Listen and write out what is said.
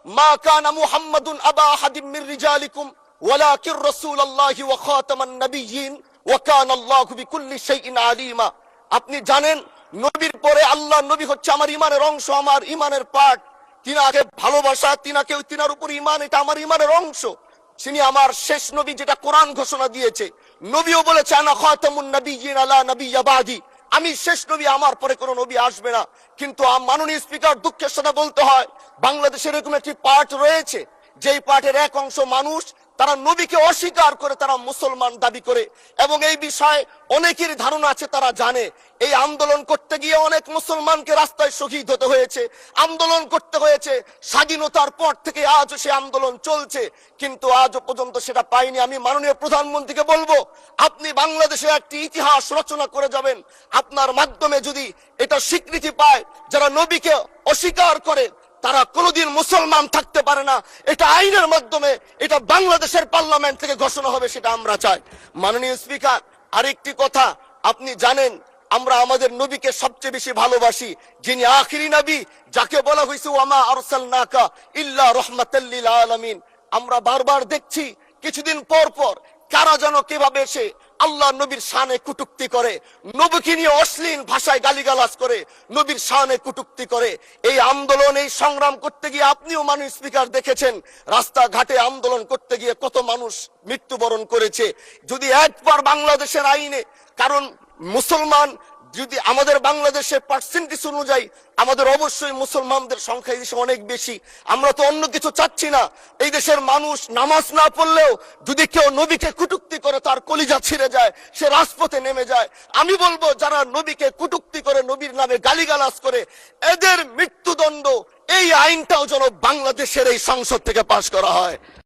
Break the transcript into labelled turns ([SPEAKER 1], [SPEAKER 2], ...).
[SPEAKER 1] মা কানা মুহাম্মাদুন আবা আহাদিম মির রিজালিকুম ওয়ালাকিন রাসূলুল্লাহি ওয়া খাতামান নাবিয়্যিন ওয়া কানা আল্লাহু বিকুল্লি শাইইন আলিমা। আপনি জানেন নবীর পরে আল্লাহ নবী হচ্ছে আমার ইমানের অংশ, আমার ইমানের পার্ট। তিনাকে ভালোবাসা, তিনার উপর ইমান, এটা আমার ইমানের অংশ। তিনি আমার শেষ নবী, যেটা কোরআন ঘোষণা দিয়েছে। নবীও বলেছে আনা খাতামুন নাবিয়্যিন আলা নাবিয়্যা বাদি, আমি শেষ নবী, আমার পরে কোনো নবী আসবে না। কিন্তু মাননীয় স্পিকার, দুঃখের সাথে বলতে হয়, বাংলাদেশের এরকম একটি পার্ট রয়েছে, যেই পার্টের এক অংশ মানুষ তারা নবীকে অস্বীকার করে, তারা মুসলমান দাবি করে। এবং এই বিষয়ে অনেকের ধারণা আছে, তারা জানে এই আন্দোলন করতে গিয়ে অনেক মুসলমানকে রাস্তায় শহীদ হতে হয়েছে, আন্দোলন করতে হয়েছে। স্বাধীনতার পর থেকে আজও সে আন্দোলন চলছে, কিন্তু আজও পর্যন্ত সেটা পাইনি। আমি মাননীয় প্রধানমন্ত্রীকে বলবো, আপনি বাংলাদেশে একটি ইতিহাস রচনা করে যাবেন। আপনার মাধ্যমে যদি এটা স্বীকৃতি পায়, যারা নবীকে অস্বীকার করে তারা কোনোদিন মুসলমান থাকতে পারে না, এটা আইনের মাধ্যমে, এটা বাংলাদেশের পার্লামেন্ট থেকে ঘোষণা হবে, সেটা আমরা চাই। মাননীয় স্পিকার, আরেকটি কথা, আপনি জানেন আমরা আমাদের নবীকে সবচেয়ে বেশি ভালোবাসি, যিনি আখিরি নবী, যাকে বলা হয়েছে ওয়ামা আরসালনাকা ইল্লা রাহমাতাল লিল আলামিন। আমরা বারবার দেখছি কিছুদিন পর পর কারা যেন কিভাবে সে আল্লাহ নবীর শানে কটূক্তি করে, নবীকে নিয়ে অশ্লীল ভাষায় গালিগালাজ করে, নবীর শানে কটূক্তি করে। এই আন্দোলন, এই সংগ্রাম করতে গিয়ে আপনিও মাননীয় স্পিকার দেখেছেন, রাস্তাঘাটে আন্দোলন করতে গিয়ে কত মানুষ মৃত্যুবরণ করেছে। যদি একবার বাংলাদেশের আইনে, কারণ মুসলমান যদি আমাদের বাংলাদেশের পার্সেন্টেজ অনুযায়ী আমাদের অবশ্যই মুসলমানদের সংখ্যা এই দেশে অনেক বেশি। আমরা তো অন্য কিছু চাচ্ছি না। এই দেশের মানুষ নামাজ না পড়লেও যদি কেউ নবীকে কটূক্তি করে, তার কলিজা ছিঁড়ে যায়, সে রাজপথে নেমে যায়। আমি বলবো, যারা নবীকে কটূক্তি করে, নবীর নামে গালিগালাজ করে, এদের মৃত্যুদণ্ড, এই আইনটাও যেন বাংলাদেশের এই সংসদ থেকে পাশ করা হয়।